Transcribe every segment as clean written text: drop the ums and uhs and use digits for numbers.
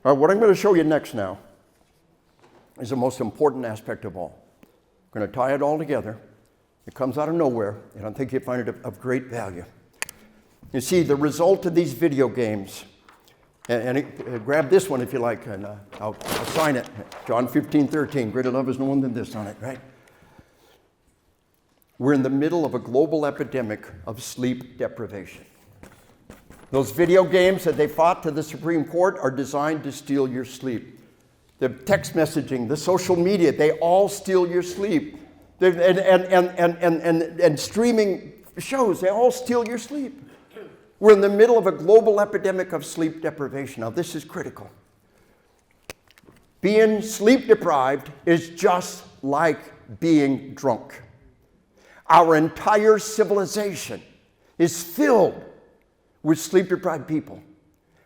All right, what I'm going to show you next now is the most important aspect of all. I'm going to tie it all together. It comes out of nowhere, and I think you'll find it of great value. You see, the result of these video games, grab this one if you like, and I'll sign it. John 15:13, greater love is no one than this on it, right? We're in the middle of a global epidemic of sleep deprivation. Those video games that they fought to the Supreme Court are designed to steal your sleep. The text messaging, the social media, they all steal your sleep. And streaming shows, they all steal your sleep. We're in the middle of a global epidemic of sleep deprivation. Now, this is critical. Being sleep deprived is just like being drunk. Our entire civilization is filled with sleep-deprived people.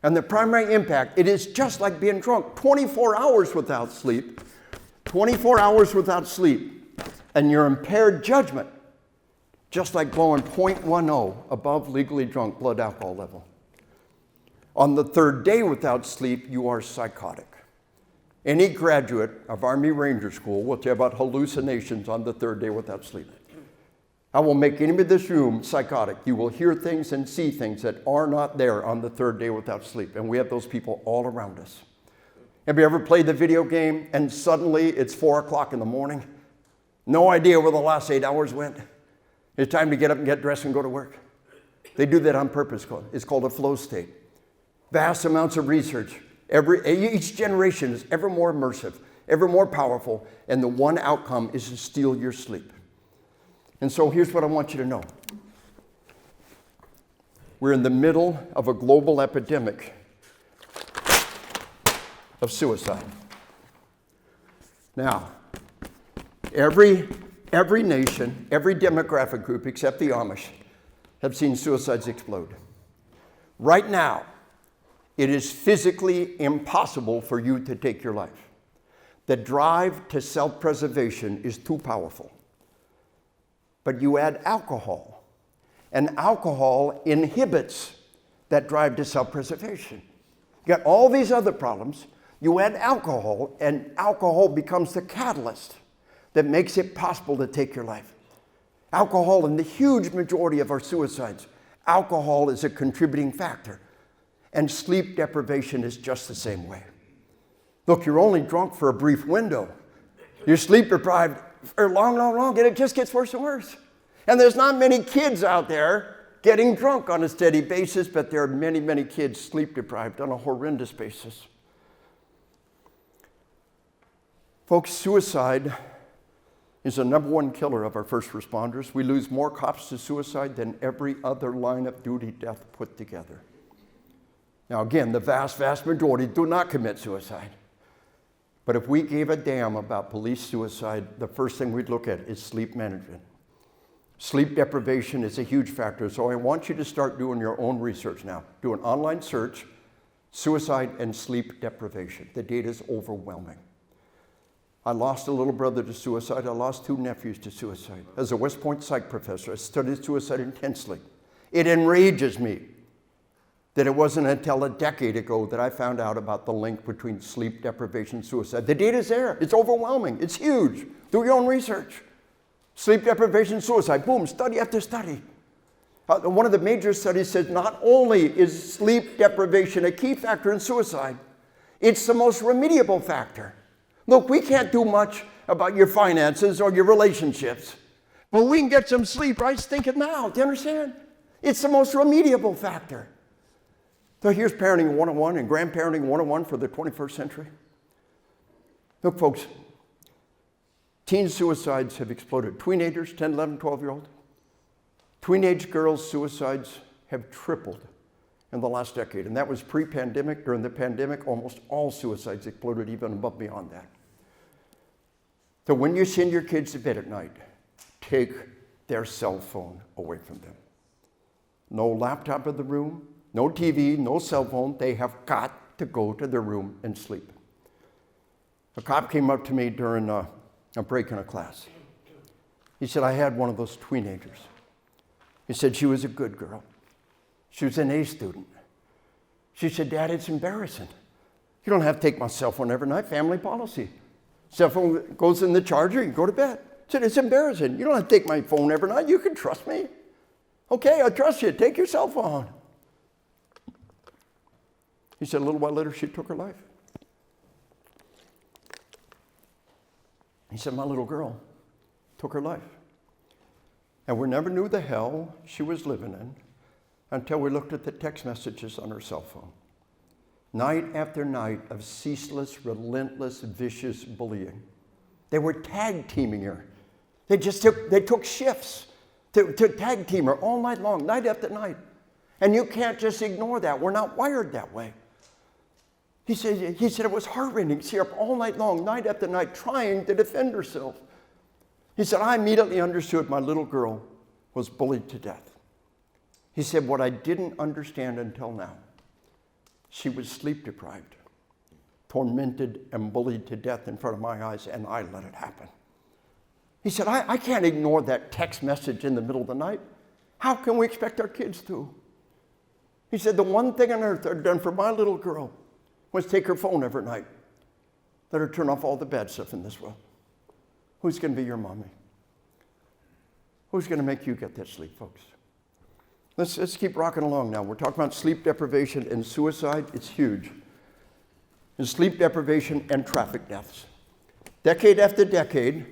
And the primary impact, it is just like being drunk. 24 hours without sleep, 24 hours without sleep, and your impaired judgment, just like blowing 0.10 above legally drunk blood alcohol level. On the third day without sleep, you are psychotic. Any graduate of Army Ranger School will tell you about hallucinations on the third day without sleep. I will make anybody in this room psychotic. You will hear things and see things that are not there on the third day without sleep. And we have those people all around us. Have you ever played the video game and suddenly it's 4 o'clock in the morning? No idea where the last 8 hours went. It's time to get up and get dressed and go to work. They do that on purpose. It's called a flow state. Vast amounts of research. Each generation is ever more immersive, ever more powerful, and the one outcome is to steal your sleep. And so here's what I want you to know. We're in the middle of a global epidemic of suicide. Now, every nation, every demographic group except the Amish have seen suicides explode. Right now, it is physically impossible for you to take your life. The drive to self-preservation is too powerful. But you add alcohol, and alcohol inhibits that drive to self-preservation. You got all these other problems. You add alcohol, and alcohol becomes the catalyst that makes it possible to take your life. Alcohol, in the huge majority of our suicides, alcohol is a contributing factor. And sleep deprivation is just the same way. Look, you're only drunk for a brief window. You're sleep deprived for long, and it just gets worse and worse. And there's not many kids out there getting drunk on a steady basis, but there are many, many kids sleep deprived on a horrendous basis. Folks, suicide is the number one killer of our first responders. We lose more cops to suicide than every other line of duty death put together. Now again, the vast, vast majority do not commit suicide. But if we gave a damn about police suicide, the first thing we'd look at is sleep management. Sleep deprivation is a huge factor, so I want you to start doing your own research now. Do an online search, suicide and sleep deprivation. The data is overwhelming. I lost a little brother to suicide. I lost 2 nephews to suicide. As a West Point psych professor, I studied suicide intensely. It enrages me that it wasn't until a decade ago that I found out about the link between sleep deprivation and suicide. The data's there. It's overwhelming. It's huge. Do your own research. Sleep deprivation, suicide. Boom, study after study. One of the major studies says not only is sleep deprivation a key factor in suicide, it's the most remediable factor. Look, we can't do much about your finances or your relationships, but we can get some sleep right stinking now. Do you understand? It's the most remediable factor. So here's parenting 101 and grandparenting 101 for the 21st century. Look, folks, teen suicides have exploded. Teenagers, 10, 11, 12-year-old. Teenage girls' suicides have tripled in the last decade. And that was pre-pandemic. During the pandemic, almost all suicides exploded, even above beyond that. So when you send your kids to bed at night, take their cell phone away from them. No laptop in the room. No TV, no cell phone. They have got to go to their room and sleep. A cop came up to me during a break in a class. He said, I had one of those teenagers. He said, she was a good girl. She was an A student. She said, Dad, it's embarrassing. You don't have to take my cell phone every night, family policy. Cell phone goes in the charger, you go to bed. I said, it's embarrassing. You don't have to take my phone every night. You can trust me. Okay, I trust you. Take your cell phone. He said, a little while later, she took her life. He said, my little girl took her life. And we never knew the hell she was living in until we looked at the text messages on her cell phone. Night after night of ceaseless, relentless, vicious bullying. They were tag teaming her. They took shifts to tag team her all night long, night after night. And you can't just ignore that. We're not wired that way. He said it was heart-rending to see her up all night long, night after night, trying to defend herself. He said, I immediately understood my little girl was bullied to death. He said, what I didn't understand until now, she was sleep deprived, tormented and bullied to death in front of my eyes, and I let it happen. He said, I can't ignore that text message in the middle of the night. How can we expect our kids to? He said, the one thing on earth I've done for my little girl was take her phone every night. Let her turn off all the bad stuff in this world. Who's going to be your mommy? Who's going to make you get that sleep, folks? Let's keep rocking along now. We're talking about sleep deprivation and suicide. It's huge. And sleep deprivation and traffic deaths. Decade after decade,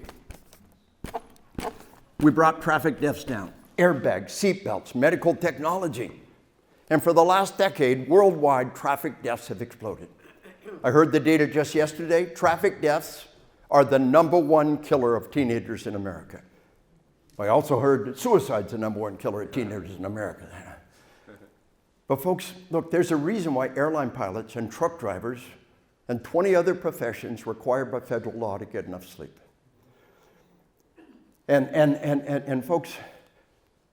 we brought traffic deaths down. Airbags, seatbelts, medical technology. And for the last decade, worldwide, traffic deaths have exploded. I heard the data just yesterday. Traffic deaths are the #1 killer of teenagers in America. I also heard that suicide's the #1 killer of teenagers in America. But folks, look, there's a reason why airline pilots and truck drivers and 20 other professions required by federal law to get enough sleep. And folks,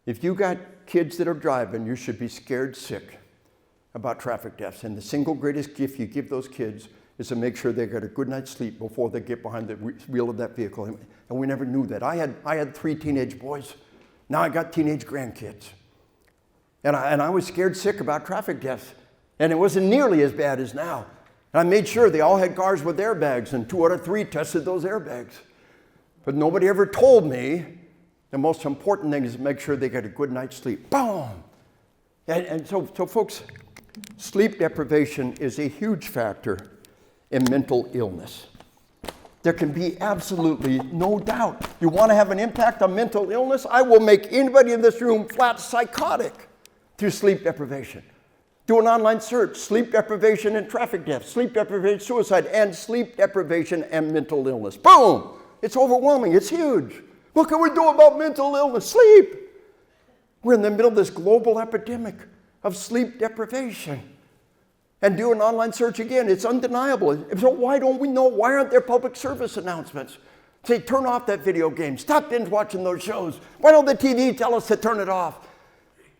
if you got kids that are driving, you should be scared sick about traffic deaths. And the single greatest gift you give those kids is to make sure they get a good night's sleep before they get behind the wheel of that vehicle. And we never knew that. I had 3 teenage boys. Now I got teenage grandkids. And I was scared sick about traffic deaths. And it wasn't nearly as bad as now. And I made sure they all had cars with airbags, and 2 out of 3 tested those airbags. But nobody ever told me the most important thing is to make sure they get a good night's sleep. Boom! And so folks, sleep deprivation is a huge factor in mental illness. There can be absolutely no doubt. You want to have an impact on mental illness? I will make anybody in this room flat psychotic through sleep deprivation. Do an online search, sleep deprivation and traffic death, sleep deprivation, suicide, and sleep deprivation and mental illness. Boom! It's overwhelming. It's huge. What can we do about mental illness? Sleep. We're in the middle of this global epidemic of sleep deprivation. And do an online search again. It's undeniable. So why don't we know? Why aren't there public service announcements? Say, turn off that video game. Stop binge watching those shows. Why don't the TV tell us to turn it off?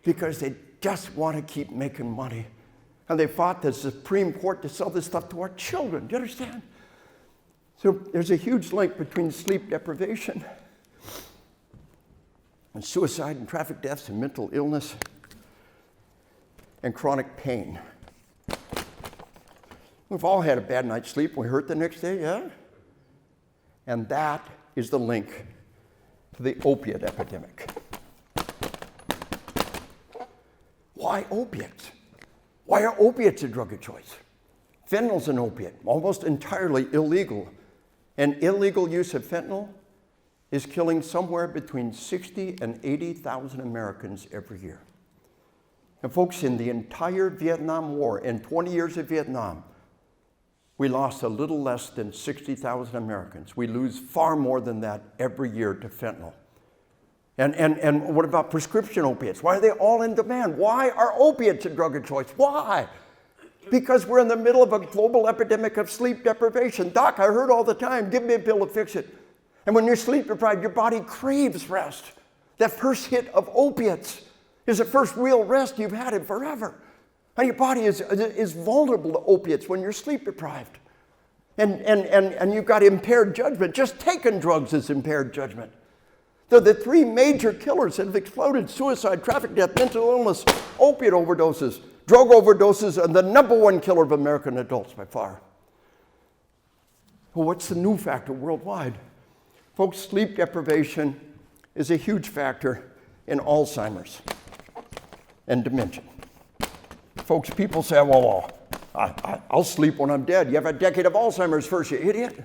Because they just want to keep making money. And they fought the Supreme Court to sell this stuff to our children. Do you understand? So there's a huge link between sleep deprivation and suicide and traffic deaths and mental illness and chronic pain. We've all had a bad night's sleep. We hurt the next day, yeah? And that is the link to the opiate epidemic. Why opiates? Why are opiates a drug of choice? Fentanyl's an opiate, almost entirely illegal. And illegal use of fentanyl is killing somewhere between 60 and 80,000 Americans every year. And folks, in the entire Vietnam War, in 20 years of Vietnam, we lost a little less than 60,000 Americans. We lose far more than that every year to fentanyl. And what about prescription opiates? Why are they all in demand? Why are opiates a drug of choice? Why? Because we're in the middle of a global epidemic of sleep deprivation. Doc, I heard all the time, give me a pill to fix it. And when you're sleep deprived, your body craves rest. That first hit of opiates is the first real rest you've had in forever. And your body is vulnerable to opiates when you're sleep deprived. And you've got impaired judgment. Just taking drugs is impaired judgment. They're the 3 major killers that have exploded: suicide, traffic death, mental illness, opiate overdoses. Drug overdoses are the #1 killer of American adults by far. Well, what's the new factor worldwide? Folks, sleep deprivation is a huge factor in Alzheimer's and dementia. Folks, people say, well, I'll sleep when I'm dead. You have a decade of Alzheimer's first, you idiot.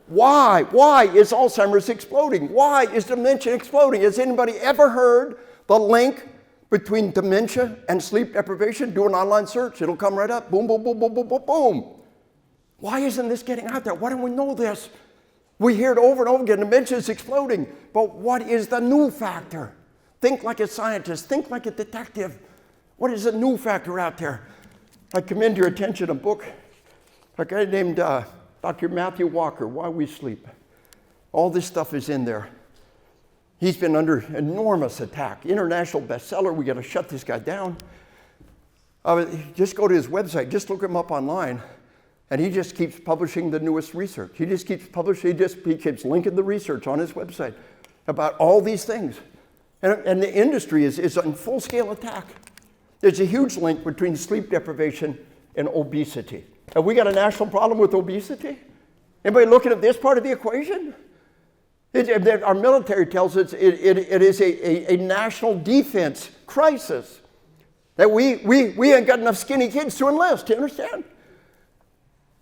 Why? Why is Alzheimer's exploding? Why is dementia exploding? Has anybody ever heard the link between dementia and sleep deprivation? Do an online search. It'll come right up. Boom, boom, boom, boom, boom, boom, boom. Why isn't this getting out there? Why don't we know this? We hear it over and over again. Dementia is exploding. But what is the new factor? Think like a scientist. Think like a detective. What is the new factor out there? I commend your attention a book by a guy named Dr. Matthew Walker, Why We Sleep. All this stuff is in there. He's been under enormous attack. International bestseller. We got to shut this guy down. Just go to his website. Just look him up online. And he just keeps publishing the newest research. He just keeps publishing, he keeps linking the research on his website about all these things. And the industry is on full-scale attack. There's a huge link between sleep deprivation and obesity. Have we got a national problem with obesity? Anybody looking at this part of the equation? Our military tells us it is a national defense crisis. That we ain't got enough skinny kids to enlist, you understand?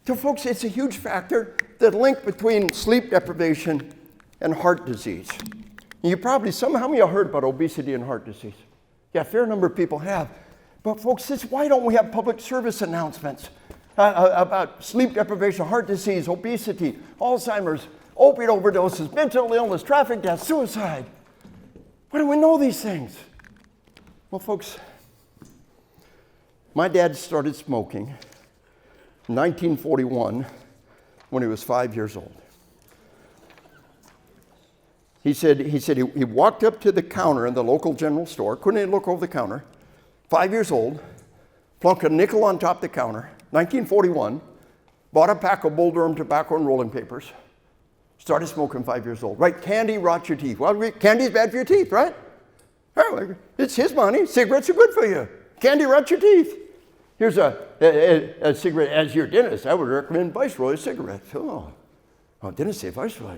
So folks, it's a huge factor, the link between sleep deprivation and heart disease. And you probably, how many of you heard about obesity and heart disease? Yeah, a fair number of people have. But folks, why don't we have public service announcements about sleep deprivation, heart disease, obesity, Alzheimer's, opioid overdoses, mental illness, traffic deaths, suicide? Why don't we know these things? Well, folks, my dad started smoking in 1941 when he was 5 years old. He said he walked up to the counter in the local general store, couldn't even look over the counter, 5 years old, plunked a nickel on top of the counter, 1941, bought a pack of Bull Durham tobacco and rolling papers, started smoking 5 years old. Right, candy rots your teeth. Well, candy's bad for your teeth, right? It's his money. Cigarettes are good for you. Candy rots your teeth. Here's a cigarette. As your dentist, I would recommend Viceroy cigarettes. Oh, dentist say Viceroy.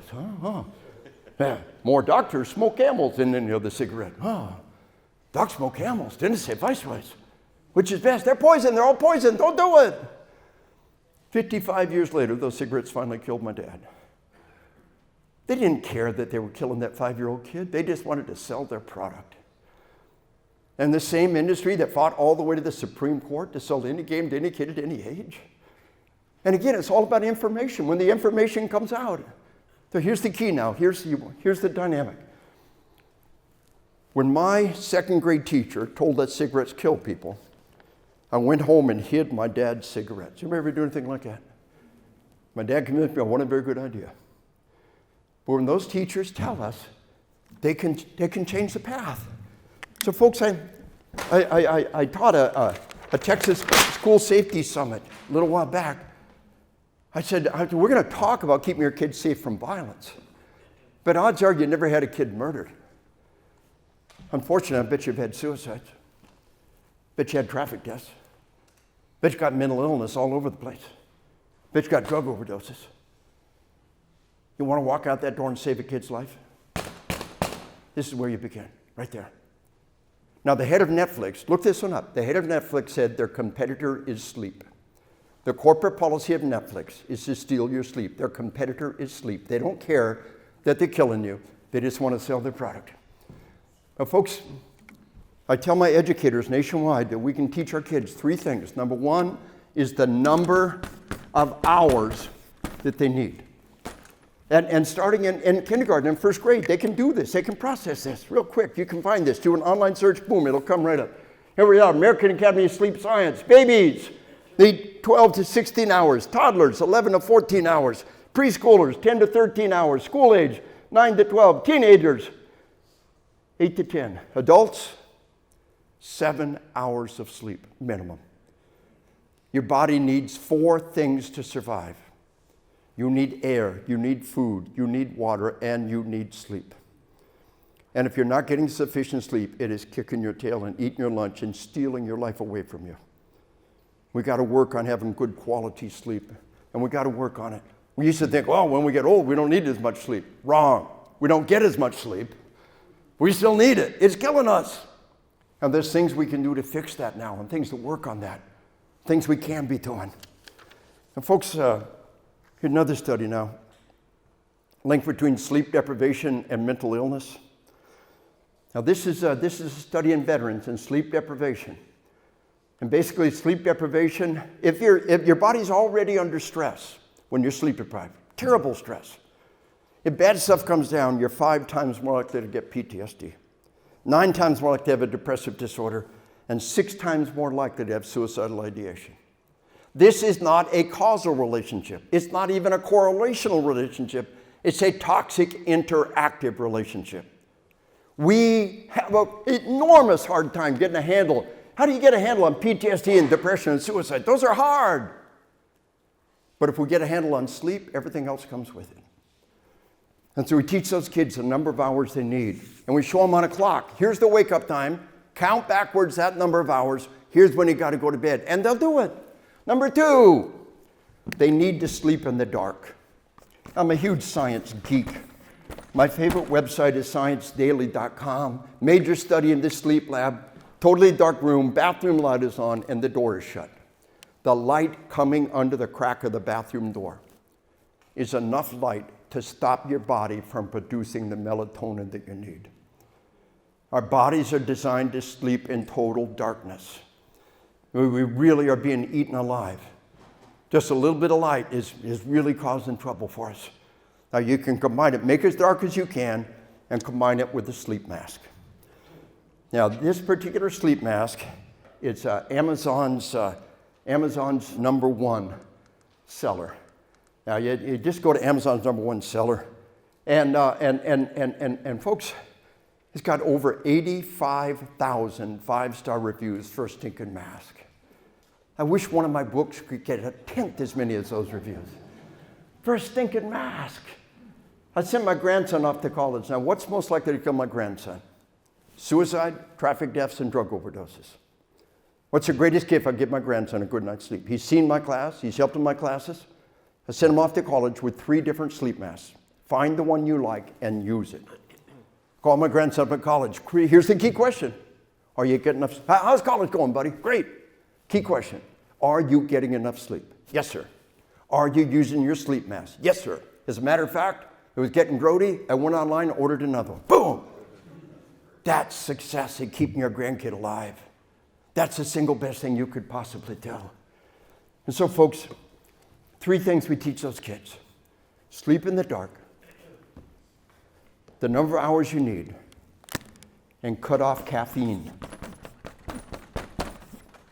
Yeah. More doctors smoke Camels than any other cigarette. Docs smoke Camels. Dentists say Viceroys. Which is best? They're poison. They're all poison. Don't do it. 55 years later, those cigarettes finally killed my dad. They didn't care that they were killing that 5-year-old kid. They just wanted to sell their product. And the same industry that fought all the way to the Supreme Court to sell any game to any kid at any age. And again, it's all about information. When the information comes out, so here's the key now. Here's the dynamic. When my second grade teacher told us cigarettes kill people, I went home and hid my dad's cigarettes. You ever do anything like that? My dad convinced me I wasn't a very good idea. But when those teachers tell us, they can change the path. So folks, I taught a Texas school safety summit a little while back. I said, we're going to talk about keeping your kids safe from violence. But odds are you never had a kid murdered. Unfortunately, I bet you've had suicides. Bet you had traffic deaths. Bet you got mental illness all over the place. Bet you got drug overdoses. You want to walk out that door and save a kid's life? This is where you begin, right there. Now, the head of Netflix, look this one up. The head of Netflix said their competitor is sleep. The corporate policy of Netflix is to steal your sleep. Their competitor is sleep. They don't care that they're killing you. They just want to sell their product. Now, folks, I tell my educators nationwide that we can teach our kids 3 things. Number 1 is the number of hours that they need. And starting in kindergarten and first grade, they can do this. They can process this real quick. You can find this. Do an online search, boom, it'll come right up. Here we are, American Academy of Sleep Science. Babies need 12 to 16 hours. Toddlers, 11 to 14 hours. Preschoolers, 10 to 13 hours. School age, 9 to 12. Teenagers, 8 to 10. Adults, 7 hours of sleep minimum. Your body needs 4 things to survive. You need air, you need food, you need water, and you need sleep. And if you're not getting sufficient sleep, it is kicking your tail and eating your lunch and stealing your life away from you. We got to work on having good quality sleep. and we got to work on it. We used to think, well, when we get old, we don't need as much sleep. Wrong. We don't get as much sleep. We still need it. It's killing us. And there's things we can do to fix that now and things to work on that, things we can be doing. And folks, here's another study now. Link between sleep deprivation and mental illness. Now this is a study in veterans and sleep deprivation. And basically sleep deprivation, if your body's already under stress when you're sleep deprived, terrible stress. If bad stuff comes down, you're 5 times more likely to get PTSD, 9 times more likely to have a depressive disorder, and 6 times more likely to have suicidal ideation. This is not a causal relationship. It's not even a correlational relationship. It's a toxic interactive relationship. We have an enormous hard time getting a handle. How do you get a handle on PTSD and depression and suicide? Those are hard. But if we get a handle on sleep, everything else comes with it. And so we teach those kids the number of hours they need. And we show them on a clock. Here's the wake-up time. Count backwards that number of hours. Here's when you got to go to bed. And they'll do it. Number 2, they need to sleep in the dark. I'm a huge science geek. My favorite website is ScienceDaily.com. Major study in this sleep lab. Totally dark room, bathroom light is on, and the door is shut. The light coming under the crack of the bathroom door is enough light to stop your body from producing the melatonin that you need. Our bodies are designed to sleep in total darkness. We really are being eaten alive. Just a little bit of light is really causing trouble for us. Now you can combine it, make it as dark as you can, and combine it with the sleep mask. Now this particular sleep mask, it's Amazon's #1 seller. Now you just go to Amazon's #1 seller, and folks, it's got over 85,000 5-star reviews for a stinking mask. I wish one of my books could get 1/10 as many as those reviews for a stinking mask. I sent my grandson off to college. Now, what's most likely to kill my grandson? Suicide, traffic deaths, and drug overdoses. What's the greatest gift I give my grandson? A good night's sleep. He's seen my class. He's helped in my classes. I sent him off to college with 3 different sleep masks. Find the one you like and use it. Call my grandson up at college. Here's the key question. Are you getting enough? How's college going, buddy? Great. Key question. Are you getting enough sleep? Yes, sir. Are you using your sleep mask? Yes, sir. As a matter of fact, it was getting grody. I went online and ordered another one. Boom! That's success in keeping your grandkid alive. That's the single best thing you could possibly do. And so, folks, 3 things we teach those kids. Sleep in the dark, the number of hours you need, and cut off caffeine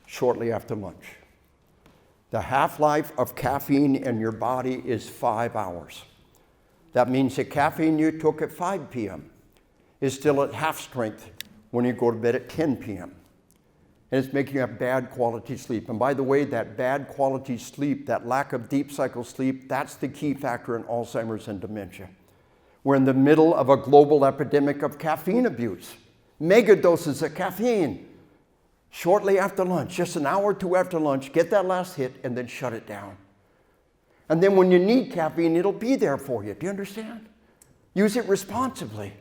shortly after lunch. The half-life of caffeine in your body is 5 hours. That means the caffeine you took at 5 p.m. is still at half strength when you go to bed at 10 p.m. And it's making you have bad quality sleep. And by the way, that bad quality sleep, that lack of deep cycle sleep, that's the key factor in Alzheimer's and dementia. We're in the middle of a global epidemic of caffeine abuse. Mega doses of caffeine. Shortly after lunch, just an hour or 2 after lunch, get that last hit and then shut it down. And then when you need caffeine, it'll be there for you. Do you understand? Use it responsibly.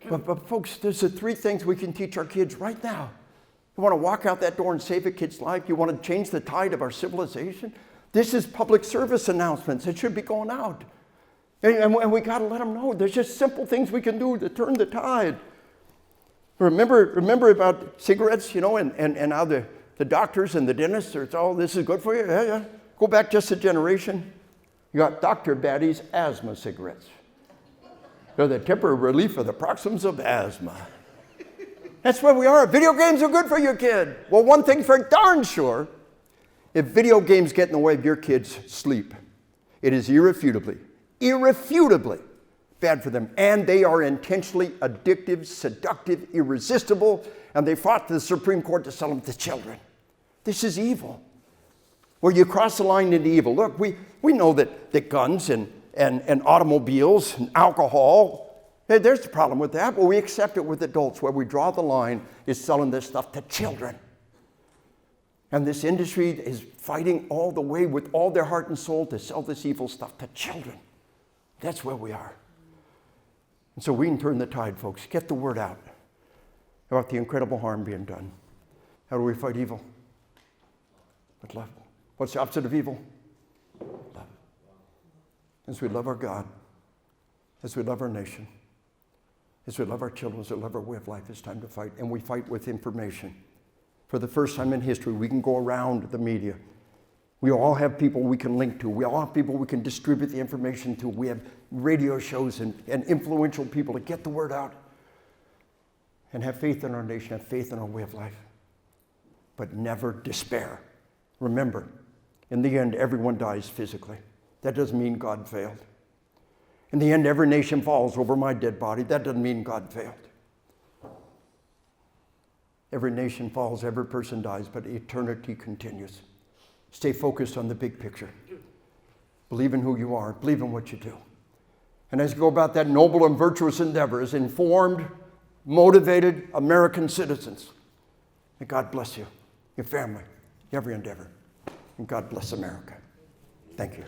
But folks, there's the 3 things we can teach our kids right now. You want to walk out that door and save a kid's life? You want to change the tide of our civilization? This is public service announcements. It should be going out. And we got to let them know. There's just simple things we can do to turn the tide. Remember about cigarettes, and how the doctors and the dentists are, this is good for you? Yeah. Go back just a generation. You got Dr. Batty's asthma cigarettes. They're the temporary relief for the paroxysms of asthma. That's where we are. Video games are good for your kid. Well, one thing's for darn sure. If video games get in the way of your kid's sleep, it is irrefutably bad for them. And they are intentionally addictive, seductive, irresistible, and they fought the Supreme Court to sell them to children. This is evil. Where you cross the line into evil. Look, we know that guns and automobiles and alcohol, there's a problem with that, but we accept it with adults. Where we draw the line is selling this stuff to children. And this industry is fighting all the way with all their heart and soul to sell this evil stuff to children. That's where we are. And so we can turn the tide, folks. Get the word out about the incredible harm being done. How do we fight evil? With love. What's the opposite of evil? Love. As we love our God, as we love our nation, as we love our children, as we love our way of life, it's time to fight. And we fight with information. For the first time in history, we can go around the media. We all have people we can link to. We all have people we can distribute the information to. We have radio shows and influential people to get the word out. And have faith in our nation, have faith in our way of life. But never despair. Remember, in the end, everyone dies physically. That doesn't mean God failed. In the end, every nation falls over my dead body. That doesn't mean God failed. Every nation falls, every person dies, but eternity continues. Stay focused on the big picture. Believe in who you are. Believe in what you do. And as you go about that noble and virtuous endeavor as informed, motivated American citizens, may God bless you, your family, every endeavor. And God bless America. Thank you.